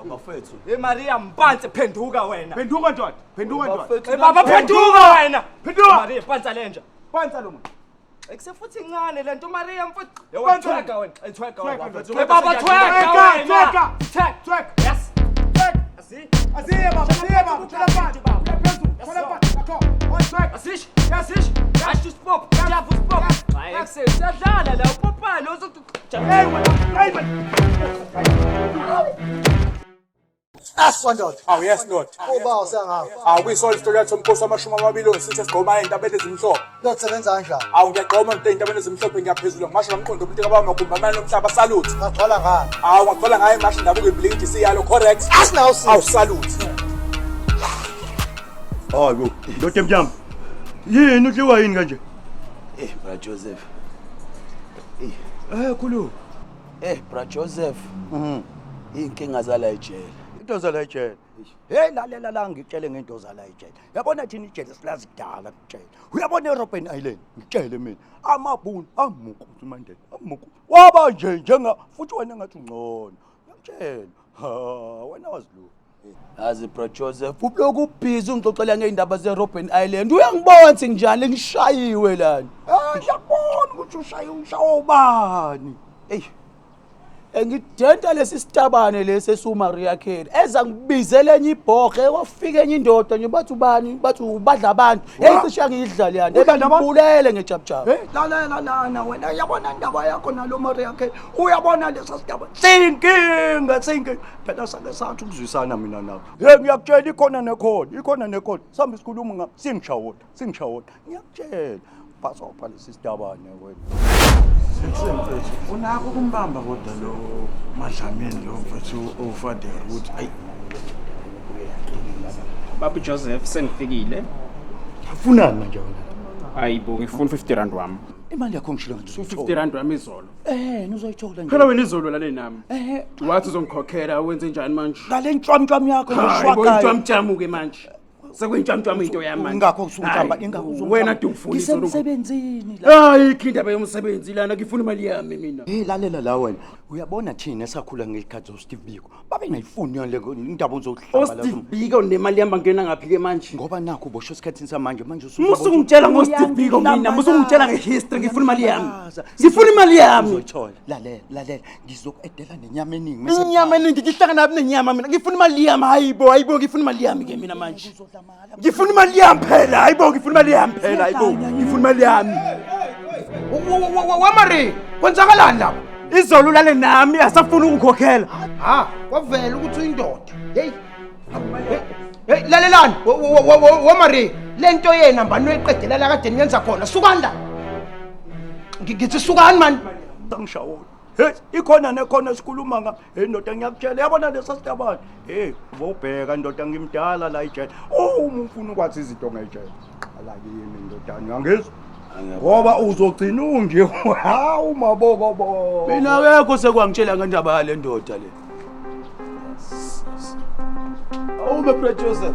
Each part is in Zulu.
bafethu. Maria mpanze phenduka wena. Phenduka ndoda. Phenduka ndoda. Baba phenduka wena. Phenduka. Maria panza lenja. Panza lo manje. Ekusefuthi incane lento Maria mfuthu. Thweka wena. Thweka wena. Baba thweka. Thweka. Yes. Asiye baba. Thola phansi. Thola phansi. Akho. Thweka. Asish. Asish pop. Javus pop. Hayi ekuseyadlala la upopalo uzothi. Hey man. Aswandoda. Aw yes Lord. Uba usangawo. Awuyisola istori yathi umkhosi wamashumi amabili sithi sigqoma endabeni ezimhlophe. Lokusebenza kanjani? Awu ngiyagqoma endabeni ezimhlophe ngiyaphezulu ngimasho ngomqondo umuntu kababa magumba amanye omhlaba salute. Ngagcola ngani? Awu ngagcola ngaye ngasho ndabuka iblink siyalo correct. Asinawo si. Awu salute. Hayi ndoda emnyama. Yini udliwa yini kanje? Bra Joseph. Khulu. Bra Joseph. Inkinga zala ejele. Into zala ejele. Hey lalela la ngitshele ngento zala ejele. Yabona thina ijele silazi kudala ngitshele. Uyabona eRobben Island ngitshele mina amabhunu amuku uMandela amuku. Waba njenga futhi wena ngathi ungcono. Ngiyamtshela. Wena wazilo. Azi Bra Joseph ubloku ubhizi ungixoxela ngeindaba zeRobben Island. Uyangibona ukuthi njani ngishayiwe lana. Ngiyabona ukuthi ushayo bani. Ngidenta lesi sitabane lesi esuMaria Carey eza ngibizela enye ibhoge wafika enye indoda nje bathi ubani bathi ubadla abantu cisha ngidlala yani ebambulele ngejabujaba lalela lana wena yabona indaba yakho nalo Maria Carey uyabona lesa sidaba sinkinga phela sake sathi ukuzwisana mina nawe ngiyakutshela ikhona nekhona sambe sikhuluma nga singishawona ngiyakutshela bhasopa lesi sidabane wena Mfethu unako kumbamba kodwa lo Madlamini lo mfethu uFadela ukuthi ayi Baba Joseph sengifikile ufunani manje wena hayibo ngifuna 50 rand wami imali yakho ngishilo ngathi 50 rand wami izolo uzoyithola nje phela wena izolo lale nami wathi uzongikhokhela wenze njani manje ngale ntwamtwam yakho ngishwakayo ntwamtwamu ke manje sekuyintwamtwamu into yami manje ingakho usungitamba wena dufuni izolo ngisemsebenzini la hayi khindaba yomsebenzi lana ngifuna imali yami mina lalela la wena uyabona thina esakhula ngekhathi uSteve Biko babe ngayifuni yona le indaba uzohlamba la uSteve Biko nemali yami bangena ngaphi ke manje ngoba nakho bosho isikhathini samanje musungitshela ngoSteve Biko mina musungitshela ngehistory ngifuna imali yami uzoyithola lalela ngizokuedela nenyama eningi inyama eningi ngihlangana nabi nenyama mina ngifuna imali yami hayibo ngifuna imali yami ke mina manje ngifuna imali yami phela hayibo ngifuna imali yami phela hayibo ngifuna imali yami Wamari kwenzakalani lapho izolo lale nami asafuna ukukhokhela kwavela ukuthi uyindoda hey lalelani Wamari lento yena mbani uyiqedela la kade niyenza khona sukani la ngithi sukani man ngishawona ikhona nekhona sikhuluma nga ndoda ngiyakutshela yabona lesa sitabane ubobheka ndoda ngimdala la ejele uma ufuna ukwazi izinto ngejele ala kimi ndodana ngangizwa ngoba uzogcina unje hawu maboko mina akekho sekwangitshela ngendaba yale ndoda le Bra Joseph.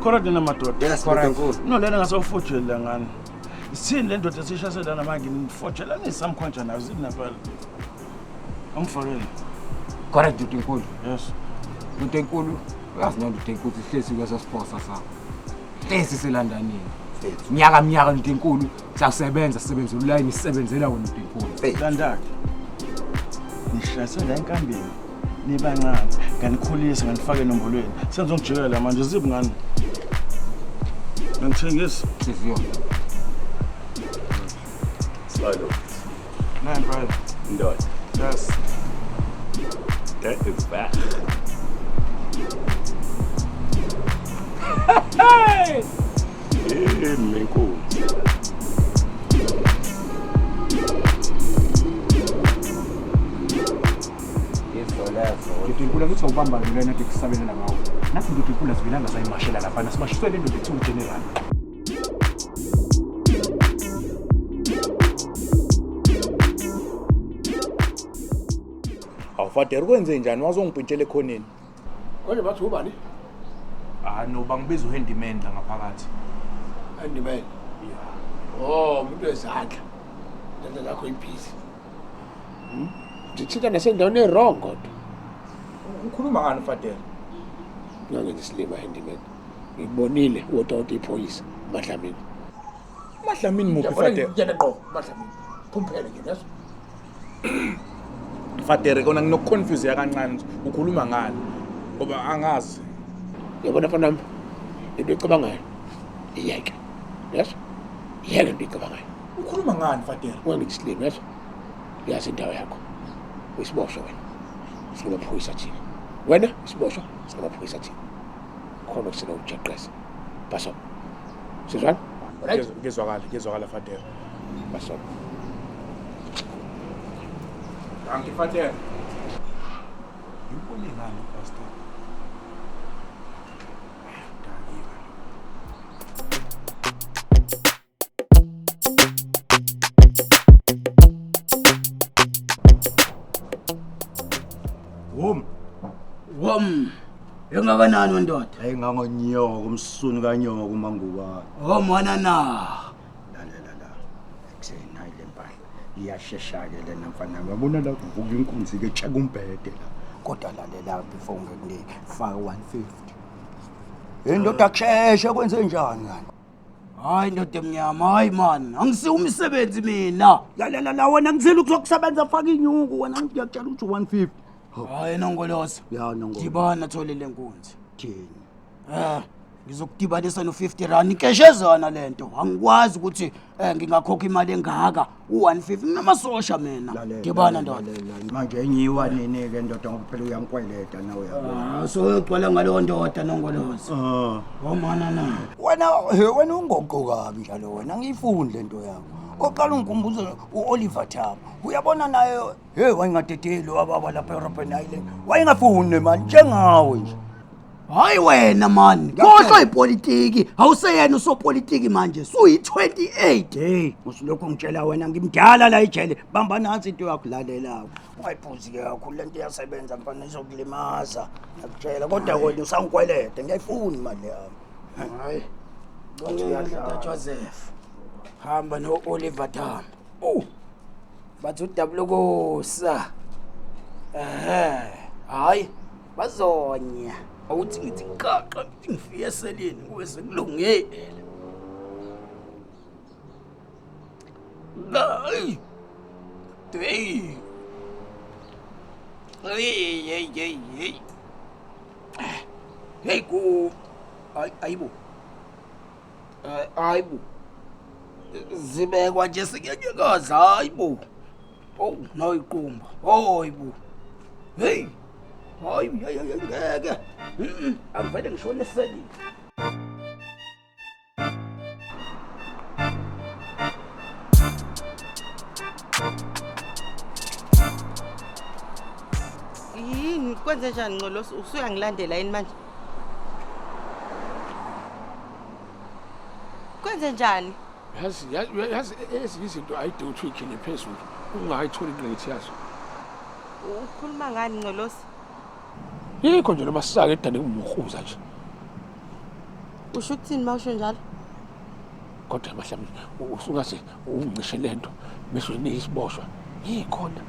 correct namadoda Yes, correct. no lena ngasofojela ngani isini le ndoda esishasela namanje ngifojela nesamkhonja nayo zinaphela angifakele correct uTenkulu yes uTenkulu uyazi noma uTenkulu sihlezi kwesasiphosa sakho hlezi selandanini minyaka uTenkulu siyasebenza sisebenzela ulayini sisebenzela wona uTenkulu landaki nishasela enkambeni nibancane nganikhulisa nganifake enombolweni senzongijikela manje zibi ngani ngithengisa siziyo Slide. 9 brother Ndoda. yes That is bad. hey Menku. ndoda inkulu angithi awubamba lena nathi kusabelela ngawo nathi ndoda inkulu asivilanga sayimashela lapha simashiswe le ndoda ethiwa ugeneral Awufather kwenze njani wazongipintshela ekhoneni? Konje bathi ubani? No bangibiza uhandyman la ngaphakathi. Handyman. Oh, umuntu wezandla. Lento lakho ibhizi. Ngithina nasendaweni e-wrong kodwa. Ukhuluma ngani Father? Ngeke ngisilima handyman. Ngibonile wotawuthi iphoyisa Madlamini. Madlamini muphi Father? Ngiyena qo Madlamini. Phumphele nje yazi. Father kona nginokuconfuse kancane ukhuluma ngani ngoba angazi. Yabona mfana wami. Into ecabangayo. Iyeke. Yes? Iyeke into ecabangayo. Ukhuluma ngani Father? Wena ngisilima yazi. Yazi indawo yakho. Uyisiboshwa wena. Sinamaphoyisa thina. Wena isiboshwa sinamaphoyisa thina. Khona kusena ujeqesa. Baso. Sizwana? Right? Ngezwakala Father. Baso. Dankie Father. Yibone ngani pastor? Wom. Engakanani wendoda? Hayi ngangonyongo kumsuni kanyongo kumanguba. Oh mwana na. La. Eksena ile mpahla. Iyashesha ke lena mfana. Yabona la kuvuka inkunzi ke cheka umbhede la. Kodwa lalela before ngikunike faka 150. Indoda kusheshe kwenze njani yani? Hayi ndoda emnyama, hayi man. Angisi umsebenzi mina. La wena ngizile ukuzokusebenza faka inyuku wena ngiyakutshela ukuthi 150. Hayi nongoloza. Ya nongo. Dibana thole lenkunzi. Thini? Ngizokudibanisa no50 rand ikeshezana lento. Angikwazi ukuthi ngingakhokha imali engaka u150 nginamasosha mina. Dibana ndoda. Manje enyiwa nini ke ndoda ngoba phela uyangikweleta nawe yabo. So ugcwala ngalo ndoda nongoloza. Womana na. Wena ungoqo kabi njalo wena ngiyifuni lento yakho. Oqala ungikhumbuza uOliver Tambo. Uyabona naye wayingadedeli wababa lapha eEuropean Island. Wayengafuni nemali njengawe nje. Hayi wena man. Khohlwa ipolitiki. Awuseyena usopolitiki manje. Suyi28. Hey, usilokho ngitshela wena ngimdala la ejele. Bamba nansi into yakho lalelayo. Ungayiphuzi ke kakhulu lento iyasebenza mfana izokulimaza. Ngiyakutshela kodwa wena usangikwelete ngiyayifuna imali yami. Hayi. Ngiyadla Joseph. Hamba noOliver Tambo. Bathi uDablokosa. Hayi, bazonya. Awuthi ngithi qaqa ngifike eseleni kube sekulungile. Hayi. Hey. Hey ku. Ayibo. Ayibo. Zibekwa nje sikenyakaza hayibo. Oh, nawo iqumba. Hayibo. Hey. Hayi ngeke. Angivele ngishone eselini. Yini kwenze njani Ngcolosi usuyangilandela yini manje? Kwenze njani? Yazi izinto ayidinga ukuthi uyikhine phezulu. Ungayitholi grade yazo. Ukhuluma ngani Ngcolosi? Yikho nje noma sisake edane kumukhuza nje. Usho ukuthini mawusho njalo? Kodwa Mahlamini usungase ungicishe lento bese unika isiboshwa. Yikhona.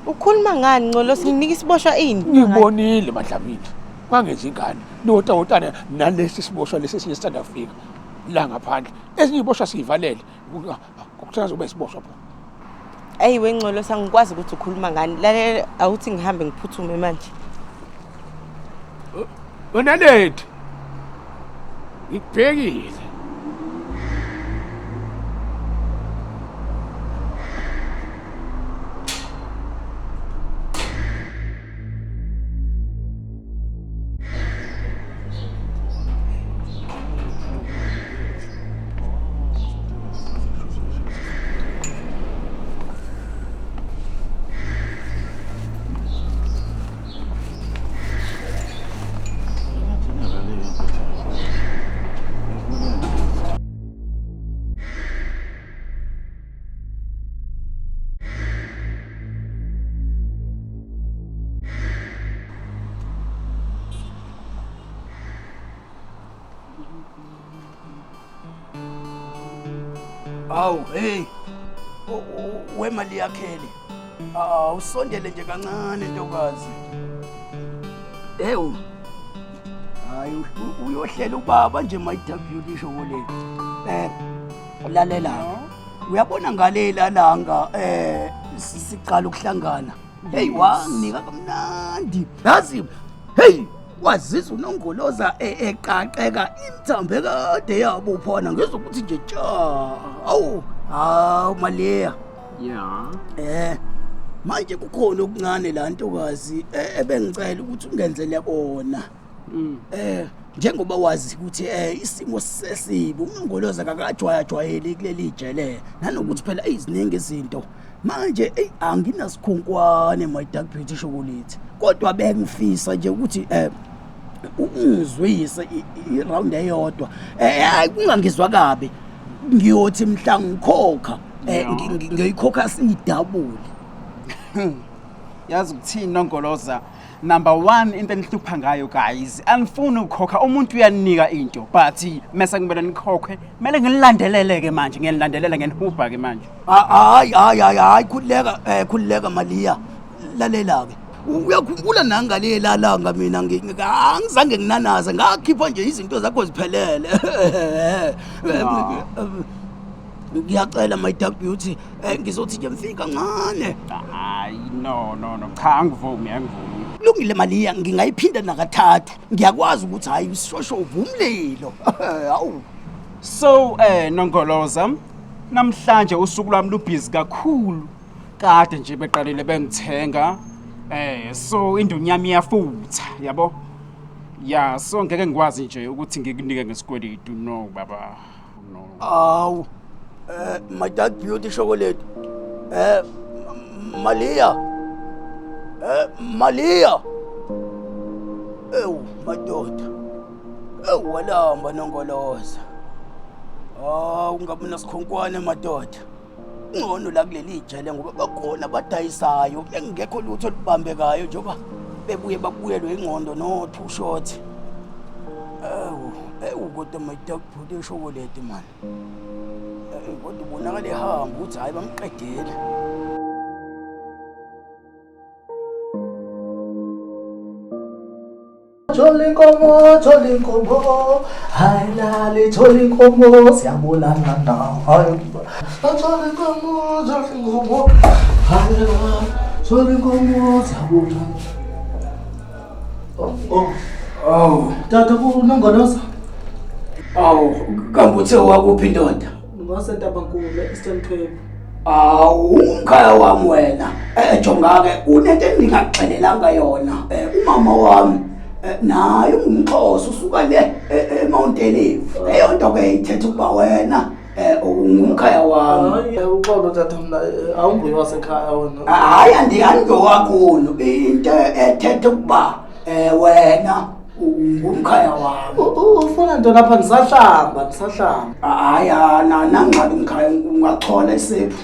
Ukhuluma ngani Ngcolosi nginika isiboshwa ini? Ngibonile Mahlamini. Bangenza ingane. Notawutana nalesi siboshwa lesi esinye sithanda kufika la ngaphandle. Ezinye iboshwa sivalele. Kukuthana zoba isiboshwa pha. Ey weNgcolosi angikwazi ukuthi ukhuluma ngani. Lalela awuthi ngihambe ngiphuthume manje. Wena lethi. Ngikubhekile. Hawu, hey. Wemali yakheli. Usondele nje kancane ntokazi. Ewu. Hayi uyohlela ubaba nje mayidabyu lisho koleni. Ulalela. Uyabona ngalela langa siqala ukuhlangana. Hey wanginika kamnandi. Yazi hey wazisa unongoloza eqaqeka imthambe kade yabo uphona ngezokuthi nje cha. Awu Maliya. Yeah. Manje kukhona okuncane la ntokazi ebengicela ukuthi ungenzele bona. Njengoba wazi ukuthi isimo sesibi ungongoloza kakajwayele kuleli jele nanokuthi phela iziningi izinto manje anginasikhonkwane my dark beauty chocolate kodwa bengifisa nje ukuthi ungizwise iround eyodwa kungangizwa kabi ngiyothi mhla ngikhokha ngiyikhokha sidouble. Yazi ukuthini nongoloza number 1 into enihlupha ngayo guys anifuni ukukhokha umuntu uyanika into but mase ngibona nikhokhwe kumele ngililandeleleke manje ngiyalilandelela ngenihuba ke manje hayi khulileka Maliya lalela ke uyakhumbula nangalela langa mina angizange nginanaza ngakhipha nje izinto zakho ziphelele. Ngiyacela my dark beauty ngizothi nje mfika kancane. Hayi no cha angivumi kulungile Maliya ngingayiphinda nakathathu ngiyakwazi ukuthi hayi usishosho uvumlilo. Hawu so nongoloza namhlanje usuku lwami lubhizi kakhulu kade nje beqalile bengithenga so indunya yami iyafutha yabo ya so ngeke ngikwazi nje ukuthi ngikunike ngesikweletu no baba no. Awu my dark beauty chocolate Maliya madoda walamba nongoloza ungabona sikhonkwane madoda ngcono la kuleli jele ngoba bakhona badayisayo engekho lutho olubambekayo njengoba bebuye babuyelwe ingqondo no two shot. Kodwa my dark beauty chocolate man kodwa ubonakala ehamba ukuthi hayi bamqedela. Jolinkomo, hayi lali Jolinkomo siyabulana nawe. Jolinkomo, hayi lali Jolinkomo siyabulana. Tata kunongoloza. Kambe uthe wakuphi indoda? Ngasentabankulu Eastern Cape. Umkhaya wami wena jonga-ke unento endingakuxelelanga yona umama wami naye ungumXhosa usuka le eMount Olive leyo nto-ke ithetha ukuba wena ungumkhaya wami. Hayi uxolo tata mna awunguye wasekhaya wena. Hayi andingowakhulu into ethetha ukuba wena ungumkhaya wami. Ufuna nto lapha nisahlamba. Hayi nangabe umkhaya ungachola isipho.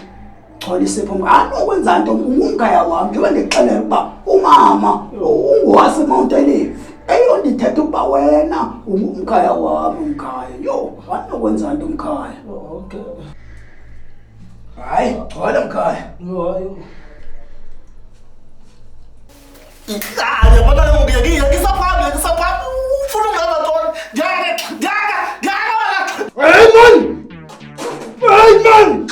Chola isipho anokwenza nto ungumkhaya wami njengoba ndikuxelela ukuba umama ungowase Mount Olive eyo ndithetha ukuba wena ungumkhaya wami umkhaya yo anokwenza nto umkhaya. Okay. Hayi chola mkhaya. Hayi. Yabona ngisaphambi ufuna ungenza ntoni? Hey man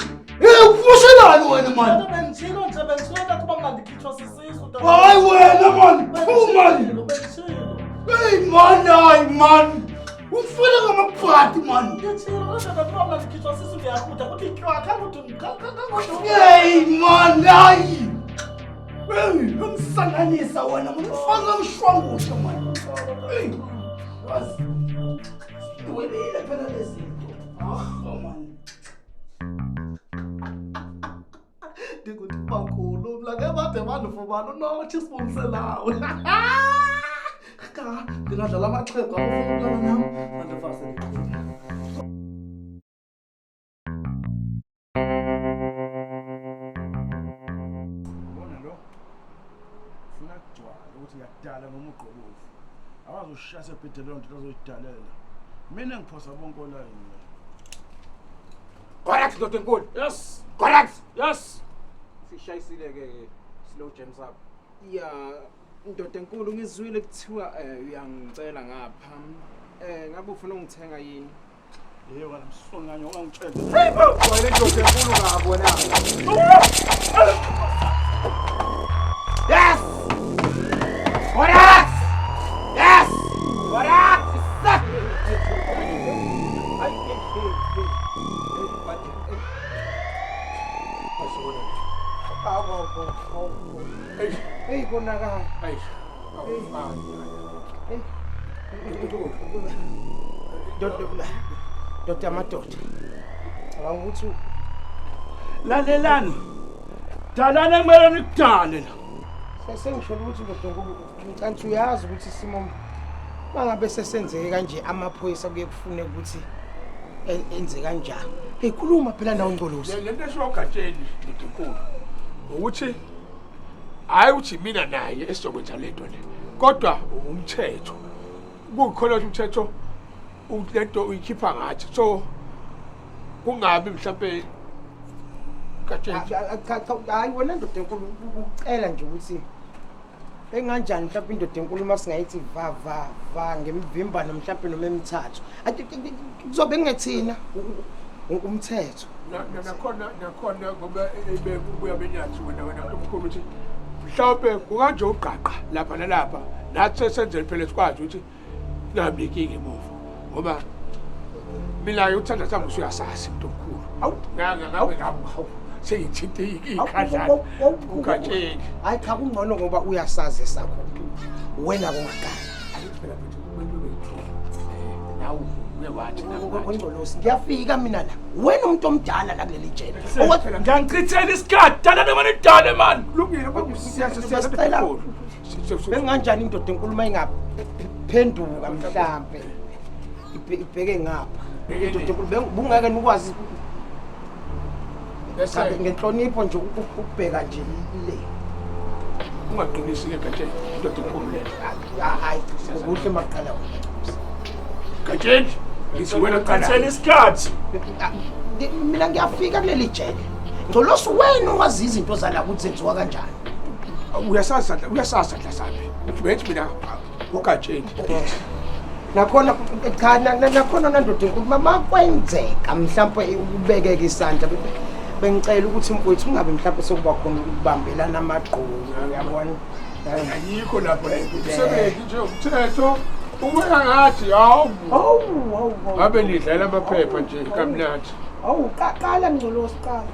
ufushelani wena man? Bengitshilo nje bengitshilo kuba ngandikhitshwa sisisu. Hayi wena man man. Hey man hayi man ufuna ngamabhadi man. Ngitshilo kodwa kuba ngandikhitshwa sisisu ngiyakhuda kuthi ikwakha ukuthi hey man hayi umsanganisa wena mfaka umshwanguzo man. Hey wazi webile phela lezinto man. Ndikuthi bankulu mla ke bade bandifumana unothi sibongiselawe. Ndingadlala amaxhego afuna ukulala nam andifase ukuthi yakudala noma ugqobovu awazoshaya sebhedele lonto azoyidalela mina ngiphosa bonke online Correct ndoda enkulu. Yes. Correct. Yes. Sishayisile ke slow jams up. Ya ndoda enkulu ngizwile kuthiwa uyangicela ngapha. Ngabe ufuna ungithenga yini? Yebo ngamsonganya ongangitshela. Wena ndoda enkulu ngabo na. Yes. Correct. Yes. Correct. Hey konakala. Doda amadoda. Cabanga ukuthi Lalelani. Dalana kumele nikudale la. sengisho ukuthi ndoda enkulu ngicela uyazi ukuthi isimo mangabe sesenzeke kanje amaphoyisa kuye kufune ukuthi enze kanjani. Hey khuluma phela nawe Ngcolosi. Lento eshogatsheni ngidinkulu ukuthi hayi uthi mina naye esizokwenza lento le kodwa umthetho kukhona umthetho lento uyikhipha ngathi so kungabi mhlawumbe katsheni hayi wena ndoda enkulu ucela nje ukuthi enganjani mhlawumbe indoda enkulu uma singayithi va ngemvimbano mhlawumbe noma emithathu kuzobe ngethina umthetho nakhona ngoba ebuya benyathi wena omkhulu ukuthi mhlawumbe kukanje uqaqa lapha nalapha nathi senzele phela sikwazi ukuthi ngabikiki emuva ngoba mina uthanda sami usuyasasi umuntu omkhulu awu ngabe seyithinte ikhadlana ukatsheni hayi cha kungcono ngoba uyasazi sakho wena kungakani nawu uyawathi Ngcolosi ngiyafika mina la wena umuntu omdala la kuleli jele Ngiyangichithela isikhathi dala noma nidale man. kulungile kodwa siyacela benganjani indoda enkulu mayingaphenduka mhlambe ibheke ngapha indoda enkulu bungeke nikwazi ngenhlonipho nje ukubheka nje le ungaqinisile katsheni indoda enkulu le hayi kuhle maqala katsheni ngisiwena Ngicela isikhathi. mina ngiyafika kuleli jele Ngcolosi wena wazi izinto zala ukuthi zenziwa kanjani uyasazi sapi ubethi mina ukatsheni nakhona cha nakhona nandoda enkulu mama kwenzeka mhlawumbe ubekeke isandla bengicela ukuthi mfowethu ungabe mhlawumbe sokuba khona ukubambelana amaqhuzu uyabona ayikho lapho umsebenzi nje umthetho ubeka ngathi hawu ngabe nidlala amaphepha nje kamnandi qala Ngcolosi qala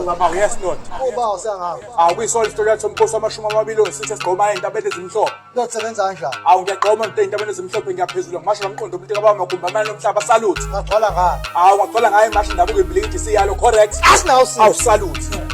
Baba yes Lord. Uba usangapha. Awuyisona isitory yathi umkhosi wamashumi amabili osithi sigqoma endabeni ezimhlophe. Lokusebenza kanjani? Awu ngiyagqoma endabeni ezimhlophe ngiyaphezulu ngimasho ngamqondo umuntu ekaba magumba amanye nomhlaba salute. Ngagcwala ngapha. Awu ngagcwala ngaye masho indaba ukuyibhiliki siyalo correct. Asinawo Awu salute.